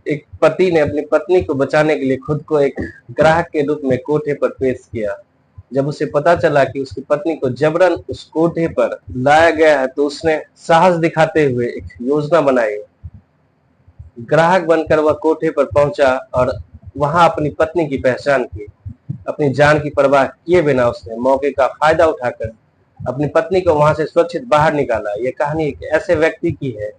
एक पति ने अपनी पत्नी को बचाने के लिए खुद को एक ग्राहक के रूप में कोठे पर पेश किया। जब उसे पता चला कि उसकी पत्नी को जबरन उस कोठे पर लाया गया है तो उसने साहस दिखाते हुए एक योजना बनाई। ग्राहक बनकर वह कोठे पर पहुंचा और वहां अपनी पत्नी की पहचान की। अपनी जान की परवाह किए बिना उसने मौके का फायदा उठाकर अपनी पत्नी को वहां से सुरक्षित बाहर निकाला। यह कहानी एक ऐसे व्यक्ति की है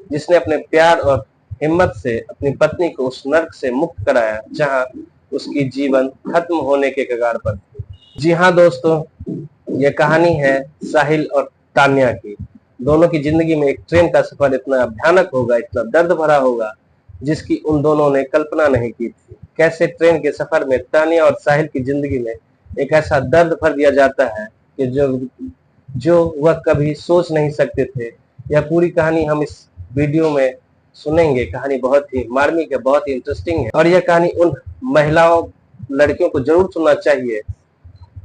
जिसने अपने प्यार और हिम्मत से अपनी पत्नी को उस नर्क से मुक्त कराया जहां उसकी जीवन खत्म होने के कगार पर थी। जी हाँ दोस्तों, यह कहानी है साहिल और तान्या की। दोनों की जिंदगी में एक ट्रेन का सफर इतना भयानक होगा, इतना दर्द भरा होगा, जिसकी उन दोनों ने कल्पना नहीं की थी। कैसे ट्रेन के सफर में तान्या और साहिल की जिंदगी में एक ऐसा दर्द भर दिया जाता है कि जो वह कभी सोच नहीं सकते थे। यह पूरी कहानी हम इस वीडियो में सुनेंगे। कहानी बहुत ही मार्मिक है, बहुत ही इंटरेस्टिंग है और यह कहानी उन महिलाओं, लड़कियों को जरूर सुनना चाहिए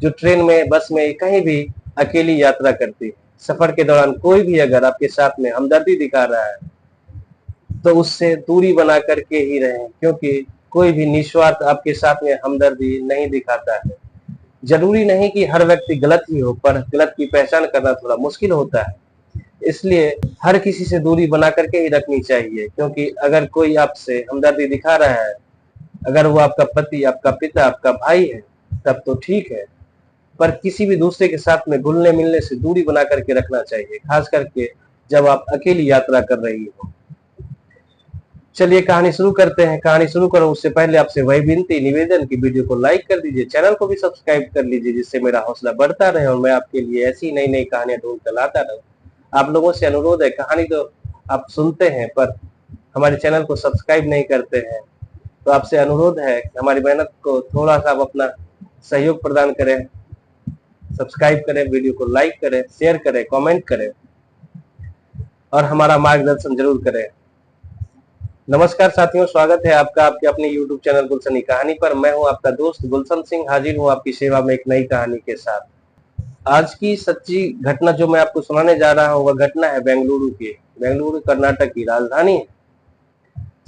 जो ट्रेन में, बस में, कहीं भी अकेली यात्रा करती है। सफर के दौरान कोई भी अगर आपके साथ में हमदर्दी दिखा रहा है तो उससे दूरी बना करके ही रहें, क्योंकि कोई भी निस्वार्थ आपके साथ में हमदर्दी नहीं दिखाता है। जरूरी नहीं कि हर व्यक्ति गलत ही हो, पर गलत की पहचान करना थोड़ा मुश्किल होता है। इसलिए हर किसी से दूरी बना करके ही रखनी चाहिए, क्योंकि अगर कोई आपसे हमदर्दी दिखा रहा है, अगर वो आपका पति, आपका पिता, आपका भाई है, तब तो ठीक है, पर किसी भी दूसरे के साथ में घुलने मिलने से दूरी बना करके रखना चाहिए, खास करके जब आप अकेली यात्रा कर रही हो। चलिए कहानी शुरू करते हैं। कहानी शुरू करूं उससे पहले आपसे वही विनती, निवेदन की वीडियो को लाइक कर दीजिए, चैनल को भी सब्सक्राइब कर लीजिए, जिससे मेरा हौसला बढ़ता रहे और मैं आपके लिए ऐसी नई नई कहानियां ढूंढ कर लाता रहूं। आप लोगों से अनुरोध है, कहानी तो आप सुनते हैं पर हमारे चैनल को सब्सक्राइब नहीं करते हैं, तो आपसे अनुरोध है कि हमारी मेहनत को थोड़ा सा आप अपना सहयोग प्रदान करें, सब्सक्राइब करें, वीडियो को लाइक करें, शेयर करें, कमेंट करें और हमारा मार्गदर्शन जरूर करें। नमस्कार साथियों, स्वागत है आपका आपके अपने YouTube चैनल गुलशन की कहानी पर। मैं हूं आपका दोस्त गुलशन सिंह, हाजिर हूं आपकी सेवा में एक नई कहानी के साथ। आज की सच्ची घटना जो मैं आपको सुनाने जा रहा हूं वह घटना है बेंगलुरु की। बेंगलुरु कर्नाटक की राजधानी है।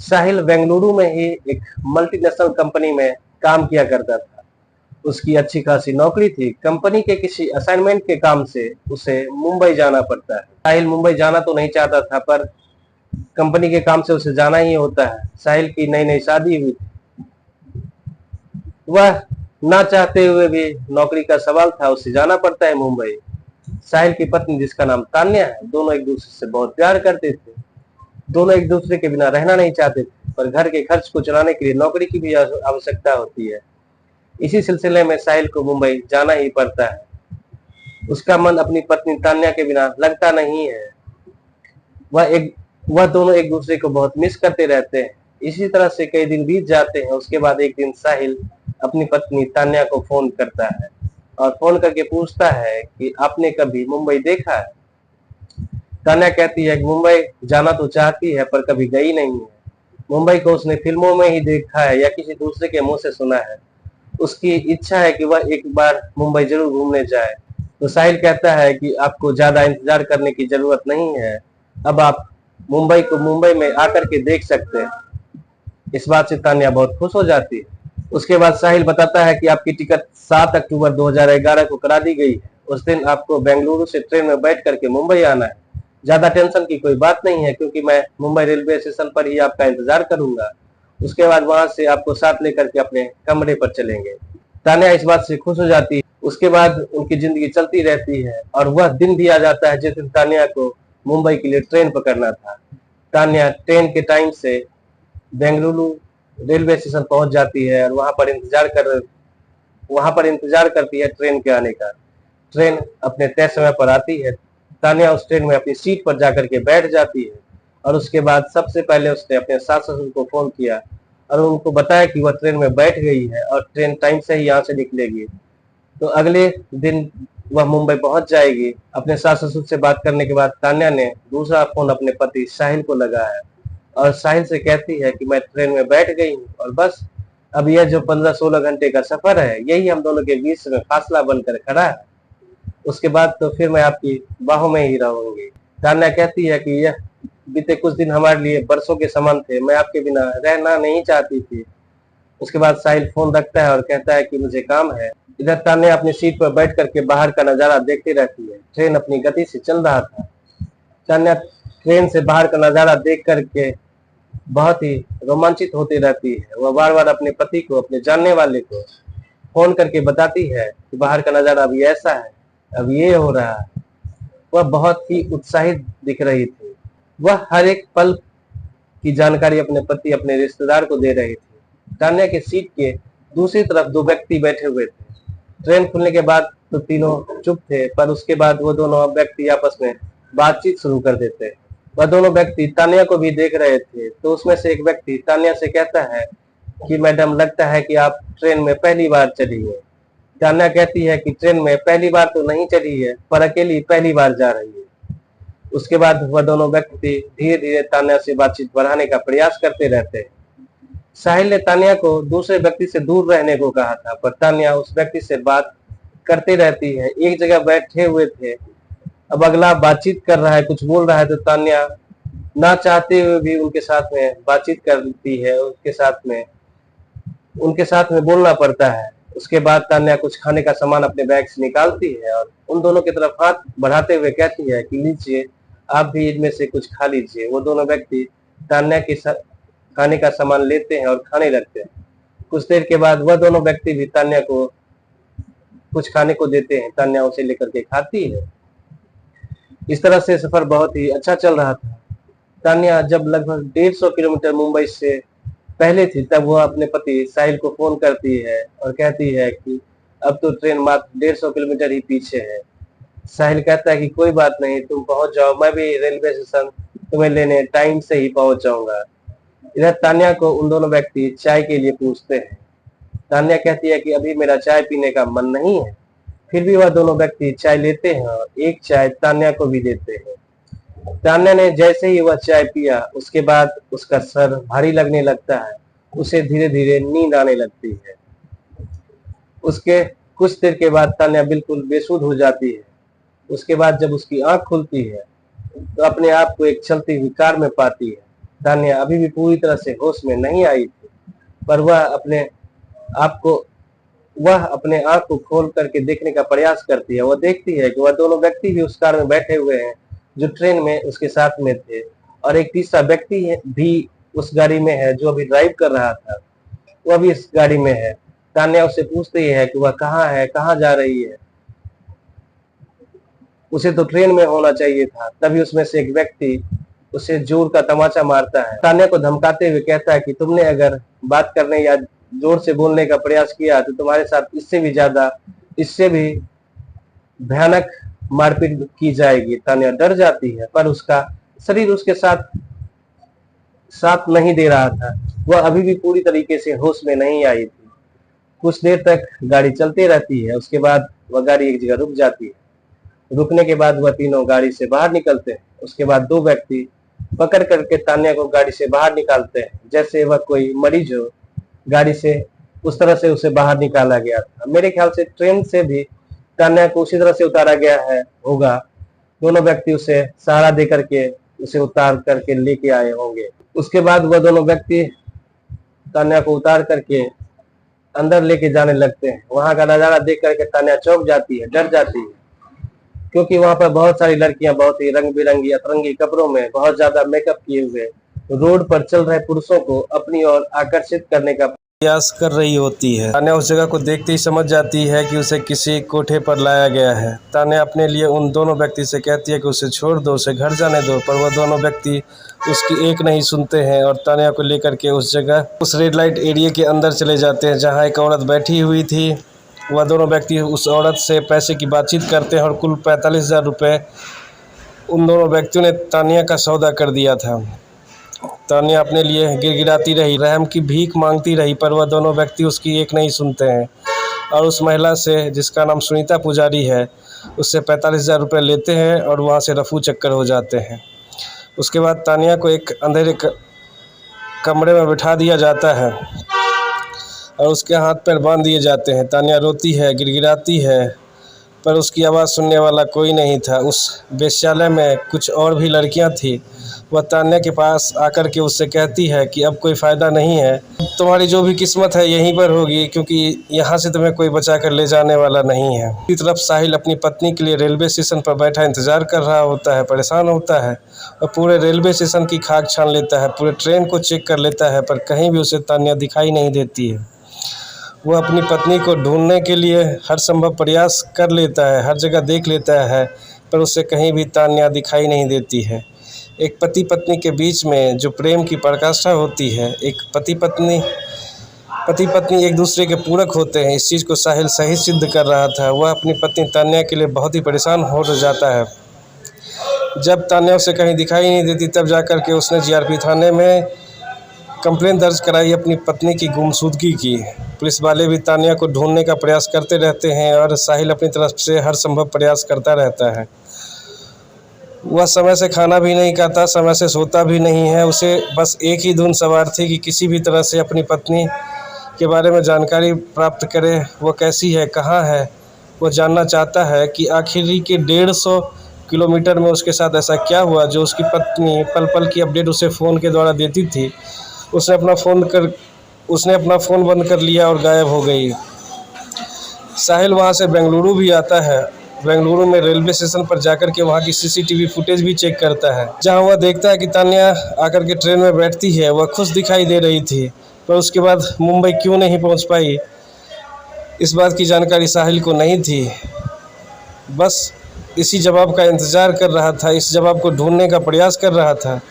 साहिल बेंगलुरु में ही एक मल्टीनेशनल कंपनी में काम किया करता था। उसकी अच्छी खासी नौकरी थी। कंपनी के किसी असाइनमेंट के काम से उसे मुंबई जाना पड़ता है। साहिल मुंबई जाना तो नहीं चाहता था, पर कंपनी के काम से उसे जाना ही होता है। साहिल की नई नई शादी हुई थी। वह ना चाहते हुए भी, नौकरी का सवाल था, उसे जाना पड़ता है मुंबई। साहिल की पत्नी जिसका नाम तान्या है, दोनों एक दूसरे से बहुत प्यार करते थे। दोनों एक दूसरे के बिना रहना नहीं चाहते थे, पर घर के खर्च को चलाने के लिए नौकरी की भी आवश्यकता होती है। इसी सिलसिले में साहिल को मुंबई जाना ही पड़ता है। उसका मन अपनी पत्नी तान्या के बिना लगता नहीं है। वह दोनों एक दूसरे को बहुत मिस करते रहते हैं। इसी तरह से कई दिन बीत जाते हैं। उसके बाद एक दिन साहिल अपनी पत्नी तान्या को फोन करता है और फोन करके पूछता है कि आपने कभी मुंबई देखा है। तान्या कहती है कि मुंबई जाना तो चाहती है पर कभी गई नहीं है। मुंबई को उसने फिल्मों में ही देखा है या किसी दूसरे के मुंह से सुना है। उसकी इच्छा है कि वह एक बार मुंबई जरूर घूमने जाए। तो साहिल कहता है कि आपको ज्यादा इंतजार करने की जरूरत नहीं है, अब आप मुंबई को मुंबई में आकर के देख सकते हैं। इस बात से तान्या बहुत खुश हो जाती है। उसके बाद साहिल बताता है कि आपकी टिकट 7 अक्टूबर 2011 को करा दी गई है। उस दिन आपको बेंगलुरु से ट्रेन में बैठ करके मुंबई आना है। ज्यादा टेंशन की कोई बात नहीं है, क्योंकि मैं मुंबई रेलवे स्टेशन पर ही आपका इंतजार करूंगा। उसके बाद वहां से आपको साथ लेकर के अपने कमरे पर चलेंगे। तान्या इस बात से खुश हो जाती है। उसके बाद उनकी जिंदगी चलती रहती है और वह दिन भी आ जाता है जिस दिन तान्या को मुंबई के लिए ट्रेन पकड़ना था। तान्या ट्रेन के टाइम से बेंगलुरु रेलवे स्टेशन पहुंच जाती है और वहां पर इंतजार करती है ट्रेन के आने का। ट्रेन अपने तय समय पर आती है। तान्या उस ट्रेन में अपनी सीट पर जाकर के बैठ जाती है और उसके बाद सबसे पहले उसने अपने सास ससुर को फोन किया और उनको बताया कि वह ट्रेन में बैठ गई है और ट्रेन टाइम से ही यहाँ से निकलेगी। तो अगले दिन वह मुंबई पहुंच जाएगी। अपने सास ससुर से बात करने के बाद तान्या ने दूसरा फोन अपने पति साहिल को लगाया और साहिल से कहती है कि मैं ट्रेन में बैठ गई हूँ और बस अब यह जो 15-16 घंटे का सफर है, यही हम दोनों के बीच में फासला बनकर खड़ा है। उसके बाद तो फिर मैं आपकी बाहों में ही रहूंगी। तान्या कहती है कि बीते कुछ दिन हमारे लिए बरसों के समान थे, मैं आपके बिना रहना नहीं चाहती थी। उसके बाद साहिल फोन रखता है और कहता है कि मुझे काम है। इधर तान्या अपनी सीट पर बैठ करके बाहर का नजारा देखती रहती है। ट्रेन अपनी गति से चल रहा था। तान्या ट्रेन से बाहर का नजारा देख करके बहुत ही रोमांचित होती रहती है। वह बार बार अपने पति को, अपने जानने वाले को फोन करके बताती है कि बाहर का नजारा अभी ऐसा है, अब ये हो रहा है। वह बहुत ही उत्साहित दिख रही थी। वह हर एक पल की जानकारी अपने पति, अपने रिश्तेदार को दे रही थी। तान्या के सीट के दूसरी तरफ दो व्यक्ति बैठे हुए थे। ट्रेन खुलने के बाद तो तीनों चुप थे, पर उसके बाद वो दोनों व्यक्ति आपस में बातचीत शुरू कर देते हैं। वह दोनों व्यक्ति तान्या को भी देख रहे थे। तो उसमें से एक व्यक्ति तान्या से कहता है कि मैडम, लगता है कि आप ट्रेन में पहली बार चढ़ी है। तान्या कहती है कि ट्रेन में पहली बार तो नहीं चढ़ी है, पर अकेली पहली बार जा रही है। उसके बाद वह दोनों व्यक्ति धीरे धीरे तान्या से बातचीत बढ़ाने का प्रयास करते रहते हैं। साहिल ने तान्या को दूसरे व्यक्ति से दूर रहने को कहा था, पर तान्या उस व्यक्ति से बात करते रहती है। एक जगह बैठे हुए थे, अब अगला बातचीत कर रहा है, कुछ बोल रहा है, तो तान्या ना चाहते हुए भी उनके साथ में बातचीत करती है, उनके साथ में बोलना पड़ता है। उसके बाद तान्या कुछ खाने का सामान अपने बैग से निकालती है और उन दोनों की तरफ हाथ बढ़ाते हुए कहती है कि लीजिए, आप भी इनमें से कुछ खा लीजिए। वो दोनों व्यक्ति तान्या के खाने का सामान लेते हैं और खाने लगते हैं। कुछ देर के बाद वह दोनों व्यक्ति भी तान्या को कुछ खाने को देते हैं। तान्या उसे लेकर के खाती है। इस तरह से सफर बहुत ही अच्छा चल रहा था। तान्या जब लगभग 150 किलोमीटर मुंबई से पहले थी, तब वह अपने पति साहिल को फोन करती है और कहती है कि अब तो ट्रेन मात्र 150 किलोमीटर ही पीछे है। साहिल कहता है कि कोई बात नहीं, तुम पहुंच जाओ, मैं भी रेलवे स्टेशन तुम्हें लेने टाइम से ही पहुंच जाऊंगा। इधर तान्या को उन दोनों व्यक्ति चाय के लिए पूछते हैं। तान्या कहती है कि अभी मेरा चाय पीने का मन नहीं है। फिर भी वह दोनों व्यक्ति चाय लेते हैं और एक चाय तान्या को भी देते हैं। तान्या ने जैसे ही वह चाय पिया, उसके बाद उसका सर भारी लगने लगता है। उसे धीरे धीरे नींद आने लगती है। उसके कुछ देर के बाद तान्या बिल्कुल बेसुध हो जाती है। उसके बाद जब उसकी आंख खुलती है तो अपने आप को एक चलती हुई कार में पाती है। तान्या अभी भी पूरी तरह से होश में नहीं आई थी, पर वह अपने आंख को खोल करके देखने का प्रयास करती है। वह देखती है कि वह दोनों व्यक्ति भी उस कार में बैठे हुए हैं जो ट्रेन में उसके साथ में थे, और एक तीसरा व्यक्ति भी उस गाड़ी में है जो अभी ड्राइव कर रहा था, वह भी इस गाड़ी में है। तान्या उससे पूछती है कि वह कहाँ है, कहाँ जा रही है। उसे तो ट्रेन में होना चाहिए था। तभी उसमें से एक व्यक्ति उसे जोर का तमाचा मारता है। तान्या को धमकाते हुए कहता है कि तुमने अगर बात करने या जोर से बोलने का प्रयास किया तो तुम्हारे साथ इससे भी भयानक मारपीट की जाएगी। तान्या डर जाती है, पर उसका शरीर उसके साथ नहीं दे रहा था। वह अभी भी पूरी तरीके से होश में नहीं आई थी। कुछ देर तक गाड़ी चलती रहती है। उसके बाद वह गाड़ी एक जगह रुक जाती है। रुकने के बाद वह तीनों गाड़ी से बाहर निकलते हैं। उसके बाद दो व्यक्ति पकड़ करके तान्या को गाड़ी से बाहर निकालते हैं, जैसे वह कोई मरीज हो। गाड़ी से उस तरह से उसे बाहर निकाला गया था। मेरे ख्याल से ट्रेन से भी तान्या को उसी तरह से उतारा गया होगा। दोनों व्यक्ति उसे सहारा दे करके उसे उतार करके लेके आए होंगे। उसके बाद वह दोनों व्यक्ति तान्या को उतार करके अंदर लेके जाने लगते हैं। वहां का नजारा देख करके तान्या चौंक जाती है, डर जाती है, क्योंकि वहां पर बहुत सारी लड़कियां बहुत ही रंग बिरंगी अतरंगी कपड़ों में, बहुत ज्यादा मेकअप किए हुए, रोड पर चल रहे पुरुषों को अपनी ओर आकर्षित करने का प्रयास कर रही होती है। तान्या उस जगह को देखते ही समझ जाती है कि उसे किसी कोठे पर लाया गया है। तान्या अपने लिए उन दोनों व्यक्ति से कहती है कि उसे छोड़ दो, उसे घर जाने दो, पर वह दोनों व्यक्ति उसकी एक नहीं सुनते हैं और तान्या को लेकर के उस रेड लाइट एरिया के अंदर चले जाते हैं जहाँ एक औरत बैठी हुई थी। वह दोनों व्यक्ति उस औरत से पैसे की बातचीत करते हैं और कुल 45,000 रुपये उन दोनों व्यक्तियों ने तान्या का सौदा कर दिया था। तान्या अपने लिए गिड़गिड़ाती रही, रहम की भीख मांगती रही, पर वह दोनों व्यक्ति उसकी एक नहीं सुनते हैं और उस महिला से, जिसका नाम सुनीता पुजारी है, उससे 45,000 रुपये लेते हैं और वहाँ से रफू चक्कर हो जाते हैं। उसके बाद तान्या को एक अंधेरे कमरे में बिठा दिया जाता है और उसके हाथ पैर बांध दिए जाते हैं। तान्या रोती है, गिड़गिड़ाती है, पर उसकी आवाज़ सुनने वाला कोई नहीं था। उस वेश्यालय में कुछ और भी लड़कियां थीं। वह तान्या के पास आकर के उससे कहती है कि अब कोई फ़ायदा नहीं है, तुम्हारी जो भी किस्मत है यहीं पर होगी, क्योंकि यहाँ से तुम्हें कोई बचा कर ले जाने वाला नहीं है। दूसरी तरफ साहिल अपनी पत्नी के लिए रेलवे स्टेशन पर बैठा इंतज़ार कर रहा होता है, परेशान होता है और पूरे रेलवे स्टेशन की खाक छान लेता है, पूरे ट्रेन को चेक कर लेता है, पर कहीं भी उसे तान्या दिखाई नहीं देती है। वह अपनी पत्नी को ढूंढने के लिए हर संभव प्रयास कर लेता है, हर जगह देख लेता है, पर उसे कहीं भी तान्या दिखाई नहीं देती है। एक पति पत्नी के बीच में जो प्रेम की पराकाष्ठा होती है, एक पति पत्नी एक दूसरे के पूरक होते हैं, इस चीज़ को साहिल सही सिद्ध कर रहा था। वह अपनी पत्नी तान्या के लिए बहुत ही परेशान हो जाता है। जब तान्या उसे कहीं दिखाई नहीं देती, तब जाकर के उसने जीआरपी थाने में कंप्लेंट दर्ज कराई अपनी पत्नी की गुमशुदगी की। पुलिस वाले भी तान्या को ढूंढने का प्रयास करते रहते हैं और साहिल अपनी तरफ से हर संभव प्रयास करता रहता है। वह समय से खाना भी नहीं खाता, समय से सोता भी नहीं है। उसे बस एक ही धुन सवार थी कि किसी भी तरह से अपनी पत्नी के बारे में जानकारी प्राप्त करे, वो कैसी है, कहाँ है। वो जानना चाहता है कि आखिरी के 150 किलोमीटर में उसके साथ ऐसा क्या हुआ जो उसकी पत्नी पल पल की अपडेट उसे फ़ोन के द्वारा देती थी। उसने अपना फ़ोन बंद कर लिया और गायब हो गई। साहिल वहाँ से बेंगलुरु भी आता है। बेंगलुरु में रेलवे स्टेशन पर जाकर के वहाँ की सीसीटीवी फुटेज भी चेक करता है, जहाँ वह देखता है कि तान्या आकर के ट्रेन में बैठती है। वह खुश दिखाई दे रही थी, पर उसके बाद मुंबई क्यों नहीं पहुँच पाई, इस बात की जानकारी साहिल को नहीं थी। बस इसी जवाब का इंतज़ार कर रहा था, इस जवाब को ढूंढने का प्रयास कर रहा था।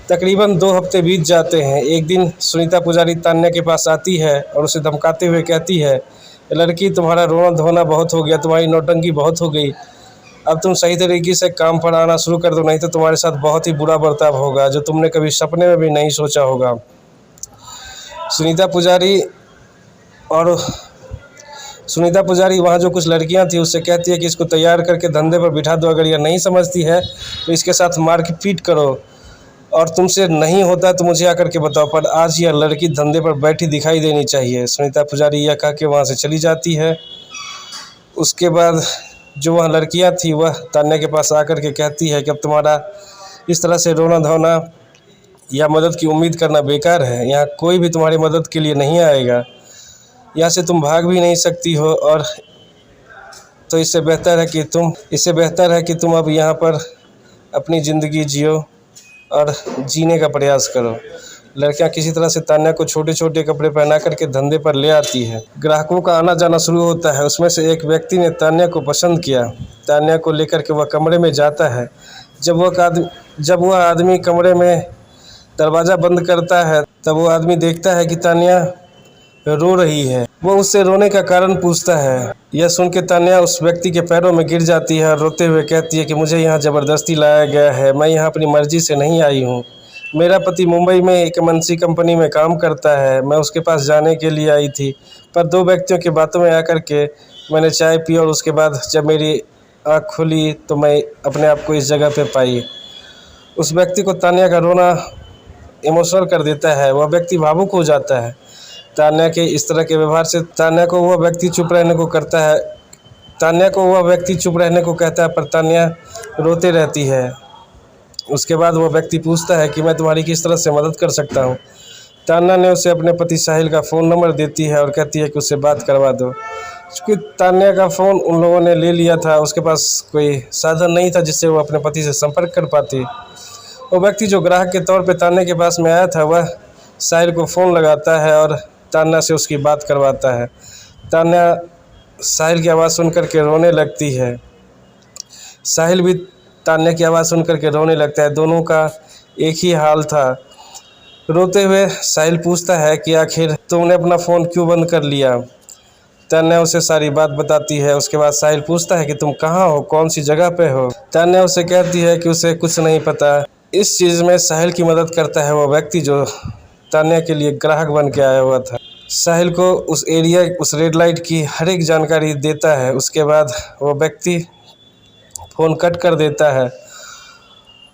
तकरीबन 2 हफ्ते बीत जाते हैं। एक दिन सुनीता पुजारी तान्या के पास आती है और उसे धमकाते हुए कहती है, लड़की, तुम्हारा रोना धोना बहुत हो गया, तुम्हारी नौटंकी बहुत हो गई, अब तुम सही तरीके से काम पर आना शुरू कर दो, नहीं तो तुम्हारे साथ बहुत ही बुरा बर्ताव होगा जो तुमने कभी सपने में भी नहीं सोचा होगा। सुनीता पुजारी वहाँ जो कुछ लड़कियाँ थी उससे कहती है कि इसको तैयार करके धंधे पर बिठा दो, अगर यह नहीं समझती है तो इसके साथ मारपीट करो, और तुमसे नहीं होता तो मुझे आकर के बताओ, पर आज यह लड़की धंधे पर बैठी दिखाई देनी चाहिए। सुनीता पुजारी यह कह के वहाँ से चली जाती है। उसके बाद जो वह लड़कियाँ थी वह तान्या के पास आकर के कहती है कि अब तुम्हारा इस तरह से रोना धोना या मदद की उम्मीद करना बेकार है, यहाँ कोई भी तुम्हारी मदद के लिए नहीं आएगा, यहाँ से तुम भाग भी नहीं सकती हो, और तो इससे बेहतर है कि तुम अब यहाँ पर अपनी ज़िंदगी जियो और जीने का प्रयास करो। लड़कियां किसी तरह से तान्या को छोटे छोटे कपड़े पहना करके धंधे पर ले आती है। ग्राहकों का आना जाना शुरू होता है। उसमें से एक व्यक्ति ने तान्या को पसंद किया। तान्या को लेकर के वह कमरे में जाता है। जब वह आदमी कमरे में दरवाज़ा बंद करता है, तब वो आदमी देखता है कि तान्या रो रही है। वो उससे रोने का कारण पूछता है। यह सुन के तान्या उस व्यक्ति के पैरों में गिर जाती है और रोते हुए कहती है कि मुझे यहाँ ज़बरदस्ती लाया गया है, मैं यहाँ अपनी मर्ज़ी से नहीं आई हूँ। मेरा पति मुंबई में एक एमएनसी कंपनी में काम करता है, मैं उसके पास जाने के लिए आई थी, पर 2 व्यक्तियों की बातों में आकर के मैंने चाय पी और उसके बाद जब मेरी आँख खुली तो मैं अपने आप को इस जगह पे पाई। उस व्यक्ति को तान्या का रोना इमोशनल कर देता है। वह व्यक्ति भावुक हो जाता है। तान्या के इस तरह के व्यवहार से तान्या को वह व्यक्ति चुप रहने को कहता है, पर तान्या रोते रहती है। उसके बाद वह व्यक्ति पूछता है कि मैं तुम्हारी किस तरह से मदद कर सकता हूँ। तान्या ने उसे अपने पति साहिल का फ़ोन नंबर देती है और कहती है कि उससे बात करवा दो। क्योंकि तान्या का फ़ोन उन लोगों ने ले लिया था, उसके पास कोई साधन नहीं था जिससे वो अपने पति से संपर्क कर पाती। वो व्यक्ति जो ग्राहक के तौर पे तान्या के पास में आया था, वह साहिल को फ़ोन लगाता है और तान्या से उसकी बात करवाता है। तान्या साहिल की आवाज़ सुन कर के रोने लगती है। साहिल भी तान्या की आवाज़ सुन कर के रोने लगता है। दोनों का एक ही हाल था। रोते हुए साहिल पूछता है कि आखिर तुमने अपना फ़ोन क्यों बंद कर लिया। तान्या उसे सारी बात बताती है। उसके बाद साहिल पूछता है कि तुम कहाँ हो, कौन सी जगह पे हो। तान्या उसे कहती है कि उसे कुछ नहीं पता। इस चीज़ में साहिल की मदद करता है वो व्यक्ति जो तान्या के लिए ग्राहक बन के आया हुआ था। साहिल को उस रेड लाइट की हर एक जानकारी देता है। उसके बाद वो व्यक्ति फ़ोन कट कर देता है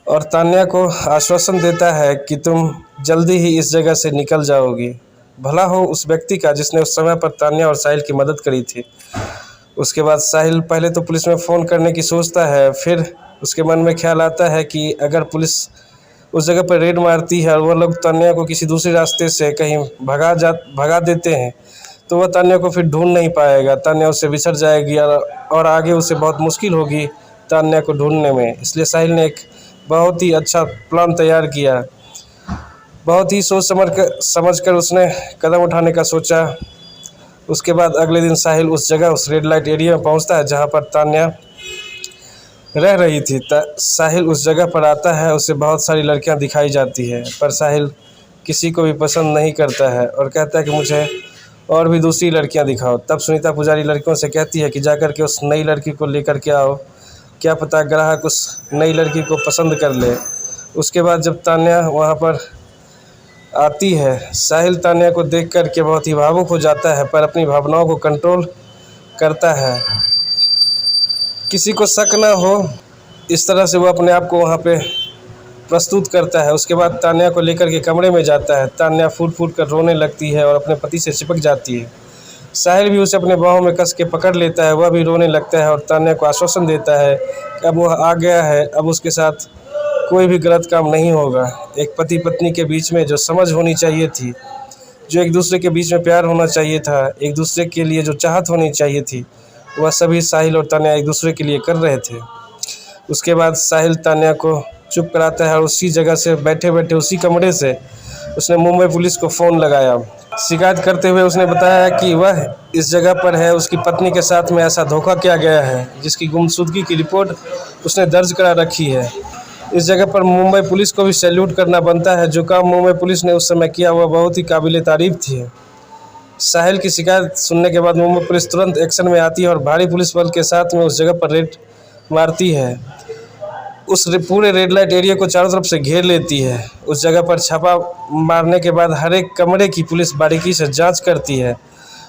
और तान्या को आश्वासन देता है कि तुम जल्दी ही इस जगह से निकल जाओगी। भला हो उस व्यक्ति का जिसने उस समय पर तान्या और साहिल की मदद करी थी। उसके बाद साहिल पहले तो पुलिस में फ़ोन करने की सोचता है, फिर उसके मन में ख्याल आता है कि अगर पुलिस उस जगह पर रेड मारती है और वो लोग तान्या को किसी दूसरे रास्ते से कहीं भगा देते हैं तो वह तान्या को फिर ढूंढ नहीं पाएगा। तान्या उससे बिछड़ जाएगी और आगे उसे बहुत मुश्किल होगी तान्या को ढूंढने में। इसलिए साहिल ने एक बहुत ही अच्छा प्लान तैयार किया। बहुत ही सोच समझ कर उसने कदम उठाने का सोचा। उसके बाद अगले दिन साहिल उस जगह उस रेड लाइट एरिया में पहुंचता है जहां पर तान्या रह रही थी। साहिल उस जगह पर आता है, उसे बहुत सारी लड़कियां दिखाई जाती है, पर साहिल किसी को भी पसंद नहीं करता है और कहता है कि मुझे और भी दूसरी लड़कियां दिखाओ। तब सुनीता पुजारी लड़कियों से कहती है कि जाकर के उस नई लड़की को लेकर के आओ, क्या पता ग्राहक उस नई लड़की को पसंद कर ले। उसके बाद जब तान्या वहाँ पर आती है, साहिल तान्या को देख कर के बहुत ही भावुक हो जाता है, पर अपनी भावनाओं को कंट्रोल करता है। किसी को शक ना हो इस तरह से वो अपने आप को वहाँ पे प्रस्तुत करता है। उसके बाद तान्या को लेकर के कमरे में जाता है। तान्या फूट फूट कर रोने लगती है और अपने पति से चिपक जाती है। साहिल भी उसे अपने बाहों में कस के पकड़ लेता है, वह भी रोने लगता है और तान्या को आश्वासन देता है कि अब वह आ गया है, अब उसके साथ कोई भी गलत काम नहीं होगा। एक पति पत्नी के बीच में जो समझ होनी चाहिए थी, जो एक दूसरे के बीच में प्यार होना चाहिए था, एक दूसरे के लिए जो चाहत होनी चाहिए थी, वह सभी साहिल और तान्या एक दूसरे के लिए कर रहे थे। उसके बाद साहिल तान्या को चुप कराता है और उसी जगह से बैठे बैठे उसी कमरे से उसने मुंबई पुलिस को फ़ोन लगाया। शिकायत करते हुए उसने बताया कि वह इस जगह पर है, उसकी पत्नी के साथ में ऐसा धोखा किया गया है जिसकी गुमशुदगी की रिपोर्ट उसने दर्ज करा रखी है। इस जगह पर मुंबई पुलिस को भी सैल्यूट करना बनता है। जो काम मुंबई पुलिस ने उस समय किया वह बहुत ही काबिल तारीफ़ थी। साहिल की शिकायत सुनने के बाद मुंबई पुलिस तुरंत एक्शन में आती है और भारी पुलिस बल के साथ में उस जगह पर रेड मारती है। उस पूरे रेड लाइट एरिया को चारों तरफ से घेर लेती है। उस जगह पर छापा मारने के बाद हर एक कमरे की पुलिस बारीकी से जांच करती है।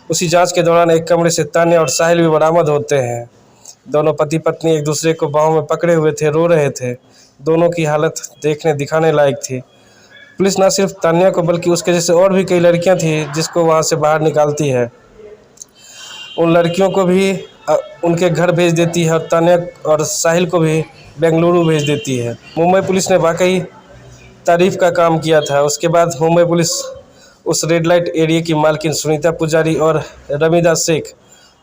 उसी जांच के दौरान एक कमरे से तान्या और साहिल भी बरामद होते हैं। दोनों पति पत्नी एक दूसरे को बाहों में पकड़े हुए थे, रो रहे थे। दोनों की हालत दिखाने लायक थी। पुलिस न सिर्फ तान्या को बल्कि उसके जैसे और भी कई लड़कियां थी जिसको वहां से बाहर निकालती है। उन लड़कियों को भी उनके घर भेज देती है और तान्या और साहिल को भी बेंगलुरु भेज देती है। मुंबई पुलिस ने वाकई तारीफ का काम किया था। उसके बाद मुंबई पुलिस उस रेड लाइट एरिया की मालकिन सुनीता पुजारी और रमीदा शेख,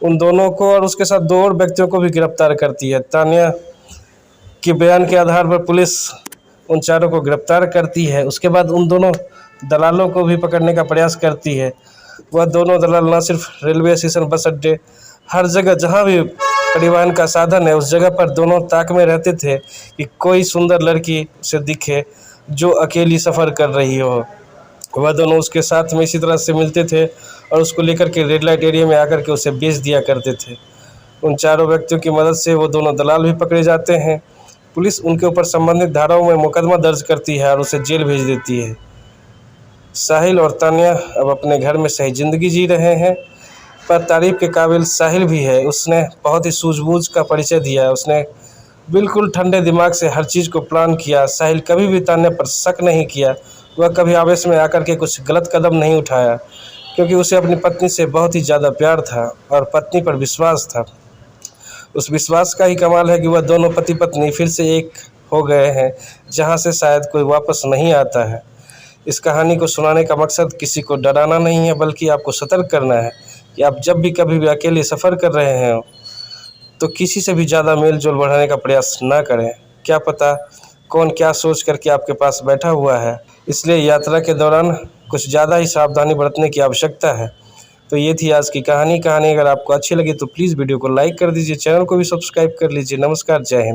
उन दोनों को और उसके साथ 2 और व्यक्तियों को भी गिरफ्तार करती है। तान्या के बयान के आधार पर पुलिस उन चारों को गिरफ्तार करती है। उसके बाद उन दोनों दलालों को भी पकड़ने का प्रयास करती है। वह दोनों दलाल न सिर्फ रेलवे स्टेशन, बस अड्डे, हर जगह जहां भी परिवहन का साधन है उस जगह पर दोनों ताक में रहते थे कि कोई सुंदर लड़की उसे दिखे जो अकेली सफ़र कर रही हो। वह दोनों उसके साथ में इसी तरह से मिलते थे और उसको लेकर के रेड लाइट एरिया में आकर के उसे बेच दिया करते थे। उन चारों व्यक्तियों की मदद से वो दोनों दलाल भी पकड़े जाते हैं। पुलिस उनके ऊपर संबंधित धाराओं में मुकदमा दर्ज करती है और उसे जेल भेज देती है। साहिल और तान्या अब अपने घर में सही ज़िंदगी जी रहे हैं। पर तारीफ के काबिल साहिल भी है। उसने बहुत ही सूझबूझ का परिचय दिया। उसने बिल्कुल ठंडे दिमाग से हर चीज़ को प्लान किया। साहिल कभी भी तान्या पर शक नहीं किया। वह कभी आवेश में आकर के कुछ गलत कदम नहीं उठाया, क्योंकि उसे अपनी पत्नी से बहुत ही ज़्यादा प्यार था और पत्नी पर विश्वास था। उस विश्वास का ही कमाल है कि वह दोनों पति पत्नी फिर से एक हो गए हैं, जहाँ से शायद कोई वापस नहीं आता है। इस कहानी को सुनाने का मकसद किसी को डराना नहीं है, बल्कि आपको सतर्क करना है कि आप जब भी कभी भी अकेले सफ़र कर रहे हैं तो किसी से भी ज़्यादा मेल जोल बढ़ाने का प्रयास ना करें। क्या पता कौन क्या सोच करके आपके पास बैठा हुआ है। इसलिए यात्रा के दौरान कुछ ज़्यादा ही सावधानी बरतने की आवश्यकता है। तो ये थी आज की कहानी। अगर आपको अच्छी लगी तो प्लीज़ वीडियो को लाइक कर दीजिए, चैनल को भी सब्सक्राइब कर लीजिए। नमस्कार, जय हिंद।